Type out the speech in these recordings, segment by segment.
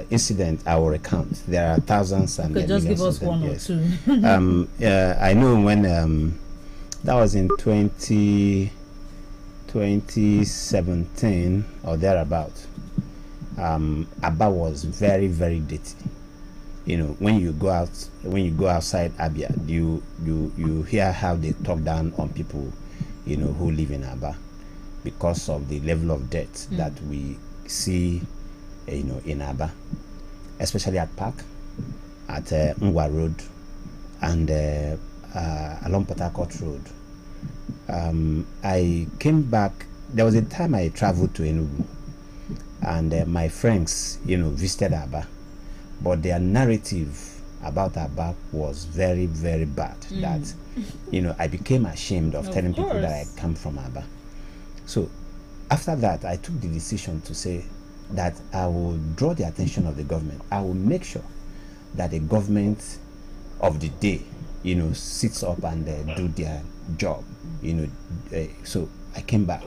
incident I will recount. There are thousands and just give us one or two. I know when that was in 2017 or thereabout. Aba was very, very dirty. You know, when you go outside Abia, you hear how they talk down on people, you know, who live in Aba, because of the level of dirt that we see, you know, in Aba, especially at Park, at Ngwa Road, and along Port Harcourt Road. I came back. There was a time I traveled to Enugu, and my friends, you know, visited Aba, but their narrative about Aba was very, very bad. That, you know, I became ashamed of telling people that I come from Aba. So after that, I took the decision to say that I will draw the attention of the government. I will make sure that the government of the day, you know, sits up and do their job, you know. So I came back.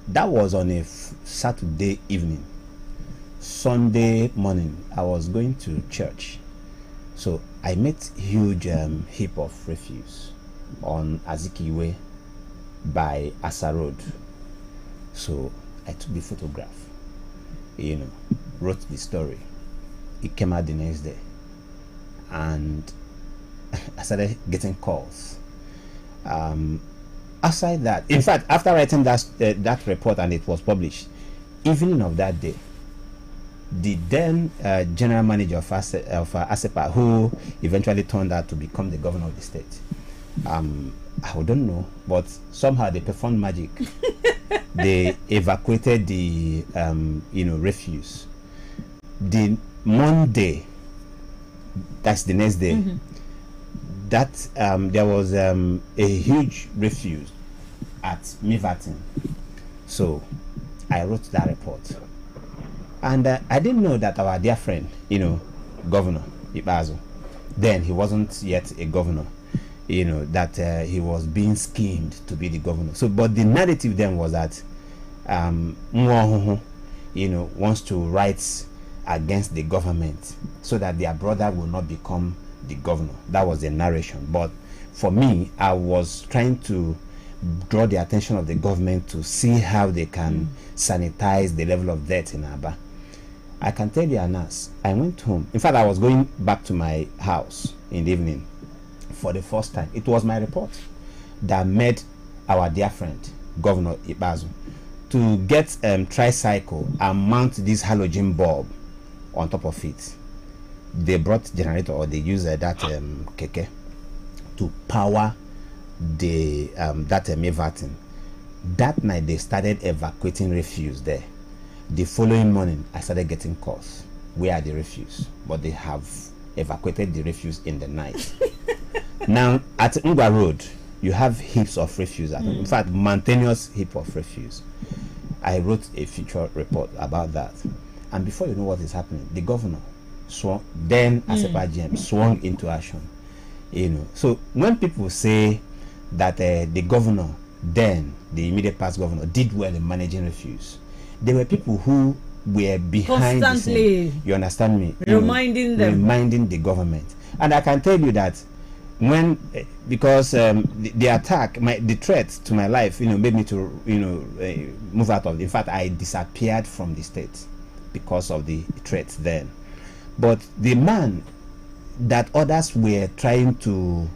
That was on a Saturday evening. Sunday morning, I was going to church. So I met huge heap of refuse on Azikiwe by Asa Road. So I took the photograph, you know, wrote the story. It came out the next day, and I started getting calls. Aside that, in fact, after writing that report and it was published, evening of that day, the then general manager of ASEPA, who eventually turned out to become the governor of the state, I don't know, but somehow they performed magic. They evacuated the you know, refuse. The Monday, that's the next day, that there was a huge refuse at Mivatin. So I wrote that report, and I didn't know that our dear friend, you know, Governor Ikpeazu, then he wasn't yet a governor, you know, that he was being schemed to be the governor. So, but the narrative then was that Nwahoho, you know, wants to write against the government so that their brother will not become the governor. That was the narration. But for me, I was trying to draw the attention of the government to see how they can sanitize the level of debt in Aba. I can tell you, Anas, I went home. In fact, I was going back to my house in the evening for the first time. It was my report that made our dear friend, Governor Ikpeazu, to get tricycle and mount this halogen bulb on top of it. They brought generator, or they used that keke to power the that Mivatin. That night they started evacuating refuse there. The following morning I started getting calls. Where are the refuse? But they have evacuated the refuse in the night. Now at Ngwa Road, you have heaps of refuse. In fact, mountainous heap of refuse. I wrote a feature report about that, and before you know what is happening, the governor swung, then ASEPA GM swung into action. You know, so when people say that the governor, then the immediate past governor, did well in managing refuse, there were people who were behind constantly, the scene, you understand me, reminding them, reminding the government. And I can tell you that when because the attack, the threat to my life, you know, made me to, you know, move out of. In fact, I disappeared from the state because of the threat then. But the man that others were trying to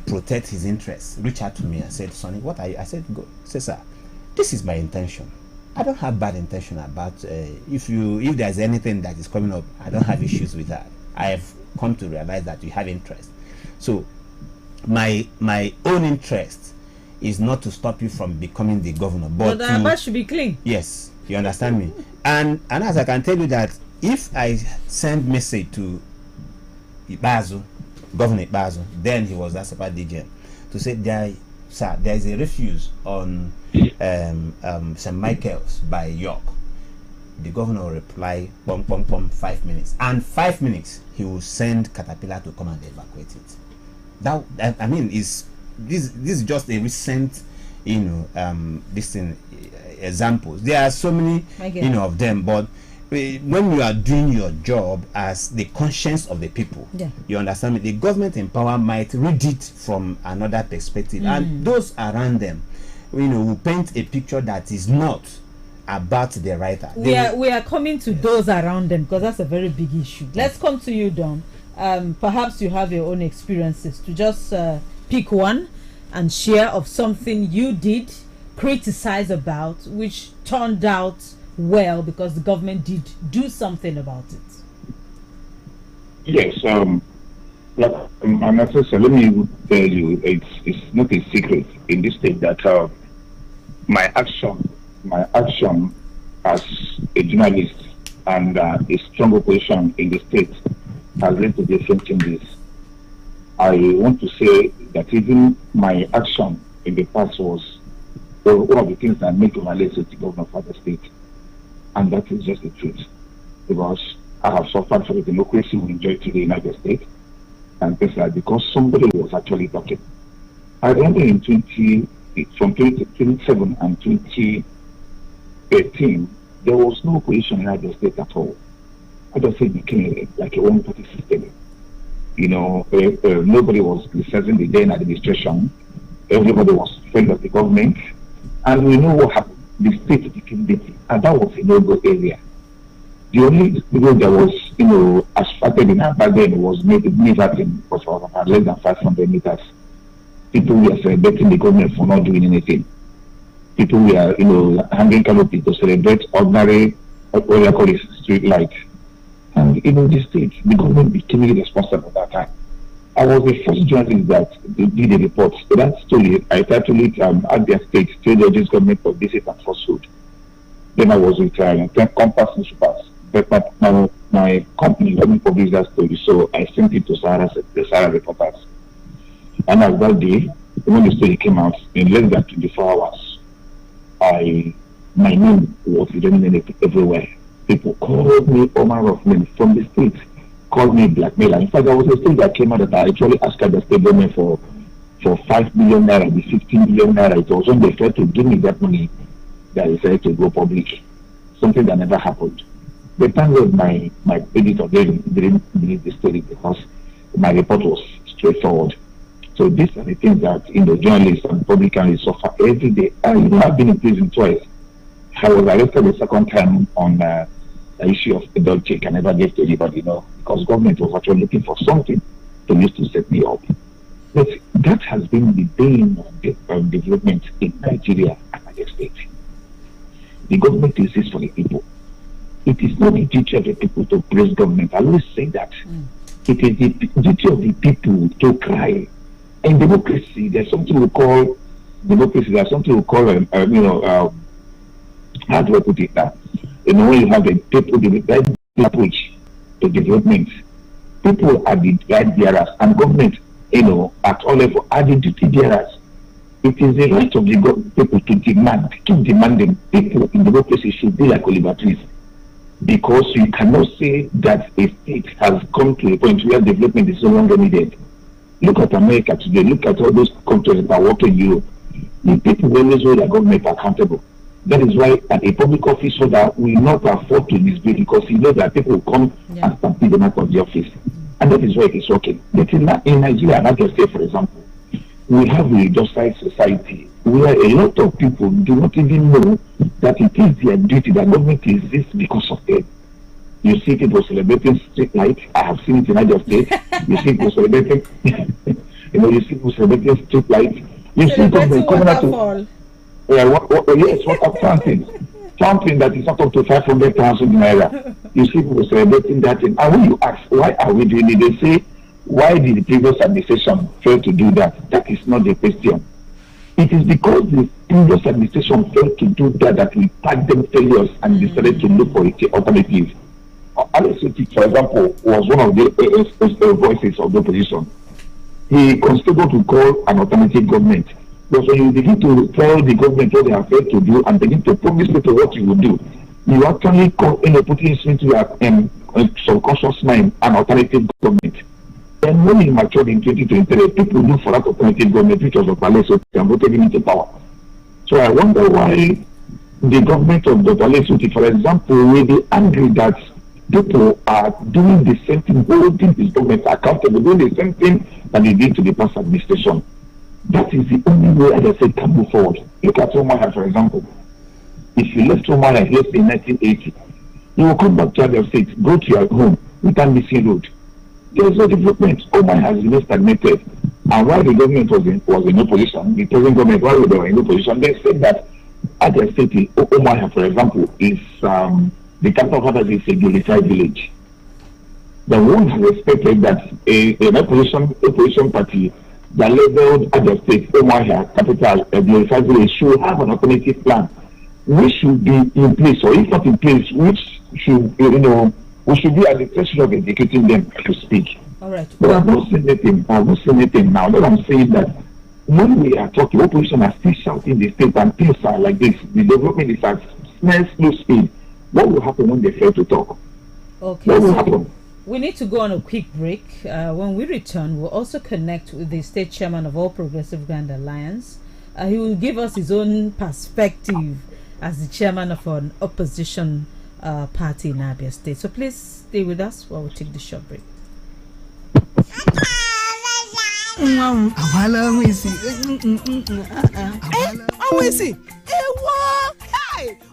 protect his interests reached out to me and said, "Sonny, what are you?" I said, "Go, say, sir, this is my intention. I don't have bad intention about if there's anything that is coming up, I don't have issues with that. I have come to realize that you have interest. So my own interest is not to stop you from becoming the governor, but the Aba should be clean." Yes, you understand me. And as I can tell you that if I send message to Ikpeazu, Governor Ikpeazu, then he was ASEPA DGM, to say, "Sir, there is a refuse on St. Michael's by York," the governor will reply, 5 minutes. And 5 minutes, he will send Caterpillar to come and evacuate it. That I mean, this is just a recent, this thing, examples. There are so many, of them. But when you are doing your job as the conscience of the people, you understand me. The government in power might read it from another perspective, and those around them, will paint a picture that is not about the writer. We are coming to those around them, because that's a very big issue. Let's come to you, Don. Perhaps you have your own experiences to just pick one and share of something you did criticize about, which turned out well because the government did do something about it. Yes, let me tell you, it's not a secret in this state that my action as a journalist and a strong opposition in the state has led to different changes. I want to say that even my action in the past was one of the things that made Omale the governor of the state. And that is just the truth. Because I have suffered for the democracy we enjoy today in the United States. And things like because somebody was actually talking. I remember from 2007 and 2018, there was no opposition in the United States at all. I just say it became like a one-party system. Nobody was criticizing the then administration. Everybody was afraid of the government. And we know what happened. The state became dirty. And that was a no-go area. The only people that was, asphalted in back then was Nevatin, was about less than 500 meters. People were celebrating the government for not doing anything. People were, hanging canopy to celebrate ordinary, what we call it, street light. And the state, the government became irresponsible at that time. I was the first journalist that did a report. That story, I titled it at the state, State Judges Government for Visit and Falsehood. Then I was with Compass Newspapers. But my company let me publish that story, so I sent it to the Sahara reporters. And as that day, when the story came out, in less than 24 hours, my name was illuminated everywhere. People called me all manner of names from the state, called me blackmailer. In fact, there was a state that came out that I actually asked the state government for 5 million naira, the 15 million naira. It was when they tried to give me that money that I decided to go public. Something that never happened. The time was my editor didn't believe the story because my report was straightforward. So these are the things that journalists and publicans suffer every day. I've been in prison twice. I was arrested the second time on the issue of a dog check I never gave to anybody, because government was actually looking for something to use to set me up. But that has been the bane of development in Nigeria and Niger State. The government exists for the people. It is not the duty of the people to praise government. I always say that. It is the duty of the people to cry. In democracy, there's something we call democracy. There's something we call, how do I put it now? When you have the people, the right approach to development, people are the right bearers, and government, at all levels, are the duty bearers. It is the right of the people to demand, keep demanding. People in democracy should be like Oliver Twist. Because you cannot say that a state has come to a point where development is no longer needed. Look at America today. Look at all those countries that are working in Europe. The people always hold their government accountable. That is why a public office holder will not afford to misbehave, because he knows that people will come and stampede them out of the office. And that is why it is working. But in Nigeria, and I can say, for example, we have a docile society where a lot of people do not even know that it is their duty, that government exists because of them. You see people celebrating street lights. I have seen it in Niger State. You see people celebrating, you see people celebrating street lights. You see government coming out to, water fountain that is up to 500,000 naira. You see people celebrating that thing. And when you ask, why are we doing it? They say, why did the previous administration fail to do that? That is not the question. It is because the previous administration failed to do that we packed them failures and decided to look for an alternative. Alex Otik, for example, was one of the voices of the opposition. He considered to call an alternative government. But when you begin to tell the government what they have failed to do and begin to promise people what you will do, you actually putting into your subconscious mind an alternative government. And when he matured in 2023, people look for that alternative government, which was of Alex Otik, and voted him into power. So I wonder why the government of Dr. Lesuti, for example, will be angry that people are doing the same thing, holding this government accountable, doing the same thing that they did to the past administration. That is the only way, as I said, can move forward. Look at Omaya, for example. If you left Omaya here in 1980, you will come back to Abia State, go to your home without missing road. There is no development. Omaya has been stagnated. And while the government was in opposition, the present government, while they were in opposition, they said that Abia State, Omaya, for example, is the capital of Abia is a glorified village. The one has expected that an opposition party that labeled Abia State, Omaya, capital, a glorified village, should have an alternative plan, which should be in place, or if not in place, which should, we should be at the session of executing them, to speak. All right. But I've not seen anything. Now. That I'm saying that when we are talking, opposition are still shouting the state and things are like this. The development is at slow speed. What will happen when they fail to talk? Okay. What will happen? We need to go on a quick break. When we return, we'll also connect with the state chairman of All Progressive Grand Alliance. He will give us his own perspective as the chairman of an opposition party in Abia State. So please stay with us while we take the short break.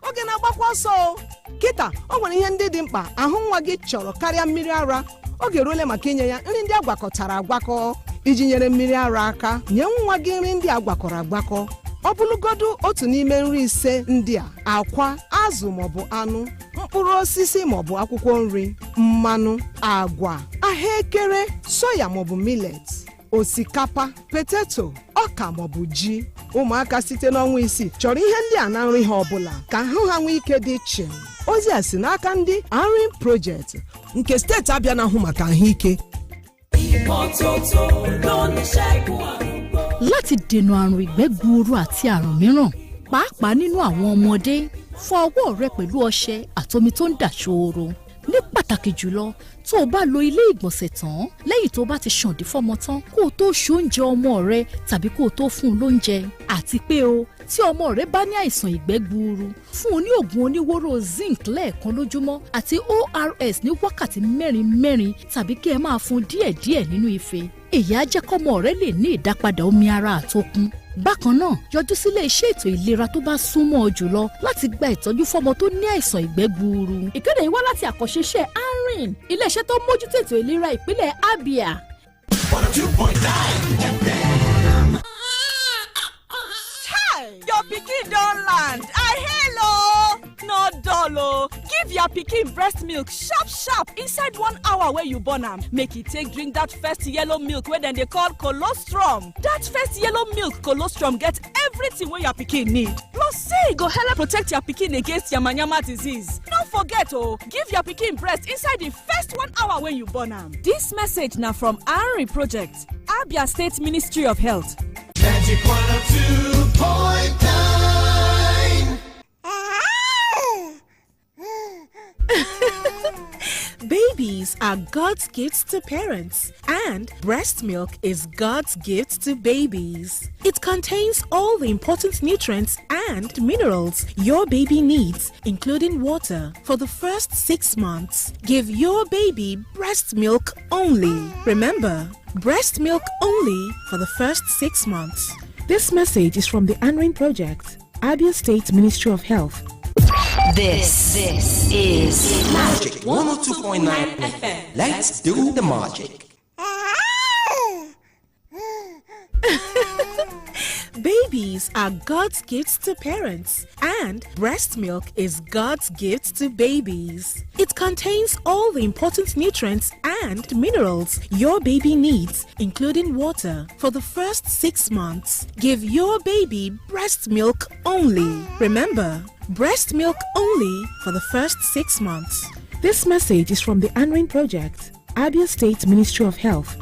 Oge na-agbakwa ọsọ kịta o nwere ihe ndị dị mkpa ahụ nwa gị chọrọ karịa mmiri ara oge eruole maka inye ya nri ndị agwakọtara agwakọ iji nyere mmiri ara aka nye nwa gị nri ndị agwakọrọ agwakọ ọ bụlụgodu otu n'ime nri ise ndị a akwa azụ maọbụ anụ mkpụrụ osisi maọbụ akwụkwọ nri mmanụ agwa ahụekere soya maọbụ millet osikapa potato ọka maọbụ ji ụmụaka site n'ọnwa isii chọrọ ihe ndị a na nri ha ọbụla ka ahụ ha nwee ike dị iche. Ozi a si n'aka ndị Arin Project nke steeti Abịa na-ahụ maka ahụike. Láti dènà àrùn ìgbẹ́ gbuuru àti àrùn mìíràn pàápàá nínú àwọn ọmọdé fọ ọwọ́ rẹ pẹ̀lú ọṣẹ àtomi tó ń dà ṣooro. Ní pàtàkì jùlọ tó o bá lo ilé ìgbọ̀nsẹ̀ tán lẹ́yìn tó o bá ti ṣàǹdí fọ́mọ tán kó o tó ṣe oúnjẹ ọmọ rẹ tàbí kó o tó fún un lóúnjẹ. Àti pé o tí ọmọ rẹ bá ní àìsàn ìgbẹ́ gbuuru fún un ní oògùn oníwóró zinc lẹ́ẹ̀kan lójúmọ́ àti ORS ní wákàtí mẹ́rin tàbí kí ẹ máa fún díẹ̀díẹ̀ nínú ife. Èyí á jẹ́ kọ́mọ rẹ lè ní ìdápadà omi ara àtokun. Bákan náà yọjú sílé iṣẹ́ ètò ìlera tó bá súnmọ́ ọ jùlọ láti gba ìtọ́jú fọ́mọ tó ní àìsàn ìgbẹ́ gbuuru. Ìkéde yìí wá láti àkànṣeṣẹ́ Arin ilé-iṣẹ́ tó mójútó ètò ìlera ìpínlẹ̀ Abia. 102.9 FM. Your pikin don land. Hello. No dull. Give your pikin breast milk sharp inside 1 hour where you born am. Make e take drink that first yellow milk wey dem dey call colostrum. That first yellow milk colostrum get everything wey your pikin need. Plus say e go help protect your pikin against yamayama disease. No forget give your pikin breast inside the first 1 hour when you born am. This message na from Arin Project, Abia State Ministry of Health. Magic 102.9. Babies are God's gifts to parents, and breast milk is God's gift to babies. It contains all the important nutrients and minerals your baby needs, including water, for the first 6 months. Give your baby breast milk only. Remember, breast milk only for the first 6 months. This message is from the Arin Project, Abia State Ministry of Health. This is Magic 102.9 FM. Let's do the magic. Babies are God's gifts to parents, and breast milk is God's gift to babies. It contains all the important nutrients and minerals your baby needs, including water, for the first 6 months. Give your baby breast milk only. Remember, breast milk only for the first 6 months. This message is from the Arin Project, Abia State Ministry of Health.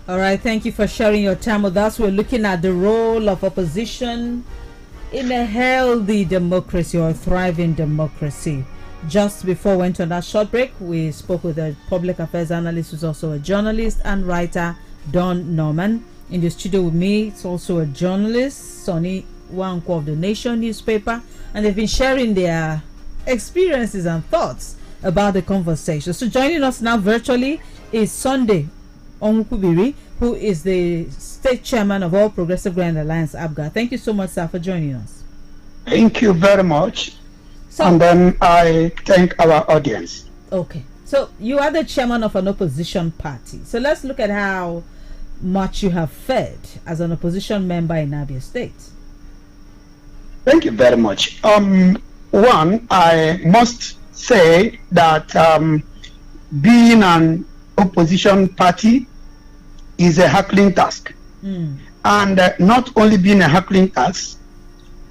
All right, thank you for sharing your time with us. We're looking at the role of opposition in a healthy democracy or thriving democracy. Just before we went on that short break, we spoke with a public affairs analyst who's also a journalist and writer, Don Norman. In the studio with me, it's also a journalist, Sonny Wankwo of the Nation newspaper, and they've been sharing their experiences and thoughts about the conversation. So joining us now virtually is Sunday Onwukubiri, who is the state chairman of All Progressive Grand Alliance, APGA. Thank you so much, sir, for joining us. Thank you very much. So, and then I thank our audience. Okay. So you are the chairman of an opposition party. So let's look at how much you have fared as an opposition member in Abia State. Thank you very much. One, I must say that being an opposition party is a Herculean task. And not only being a Herculean task,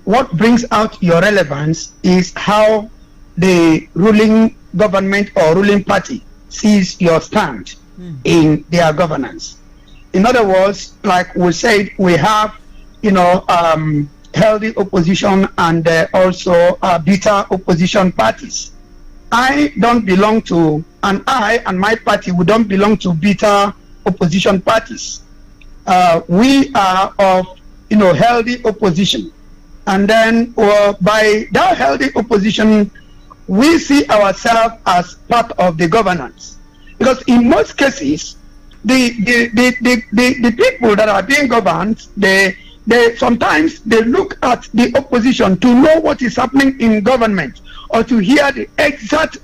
what brings out your relevance is how the ruling government or ruling party sees your stand in their governance. In other words, like we said, we have, healthy opposition and also bitter opposition parties. I don't belong to, and I and my party, we don't belong to bitter opposition parties. We are of, healthy opposition. And then by that healthy opposition, we see ourselves as part of the governance. Because in most cases, the people that are being governed, they sometimes they look at the opposition to know what is happening in government or to hear the exact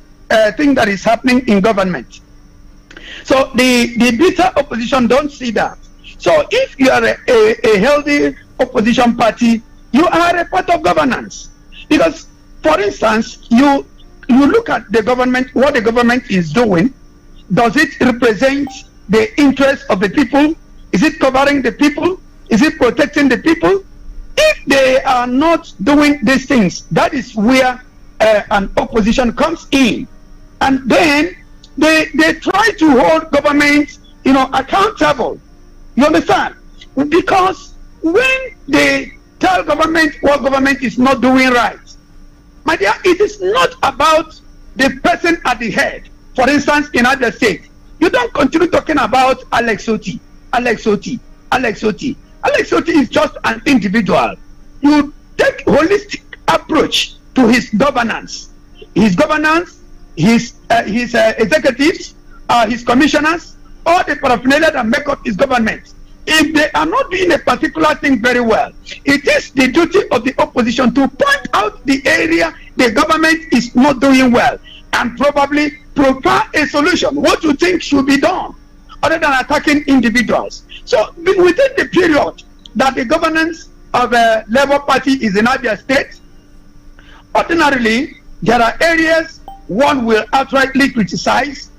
thing that is happening in government. So the bitter opposition don't see that. So if you are a healthy opposition party, you are a part of governance. Because, for instance, you look at the government, what the government is doing. Does it represent the interests of the people? Is it covering the people? Is it protecting the people? If they are not doing these things, that is where an opposition comes in. And then they try to hold government, accountable. You understand? Because when they tell government what government is not doing right, my dear, it is not about the person at the head. For instance, in other states, you don't continue talking about Alex Oti. Alex Oti is just an individual. You take holistic approach to his governance, his executives, his commissioners, all the paraphernalia that make up his government. If they are not doing a particular thing very well, it is the duty of the opposition to point out the area the government is not doing well and probably propose a solution. What you think should be done other than attacking individuals. So within the period that the governance of a Labour Party is in Abia State, ordinarily there are areas one will outrightly criticize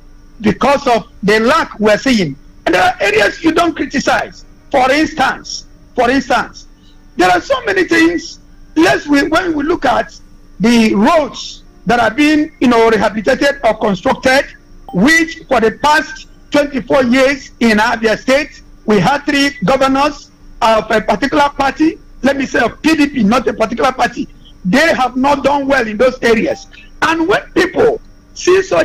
because of the lack we're seeing. And there are areas you don't criticize. For instance, there are so many things. When we look at the roads that are being, rehabilitated or constructed, which for the past 24 years in Abia State, we had 3 governors of a particular party, let me say of PDP, not a particular party. They have not done well in those areas. And when people see such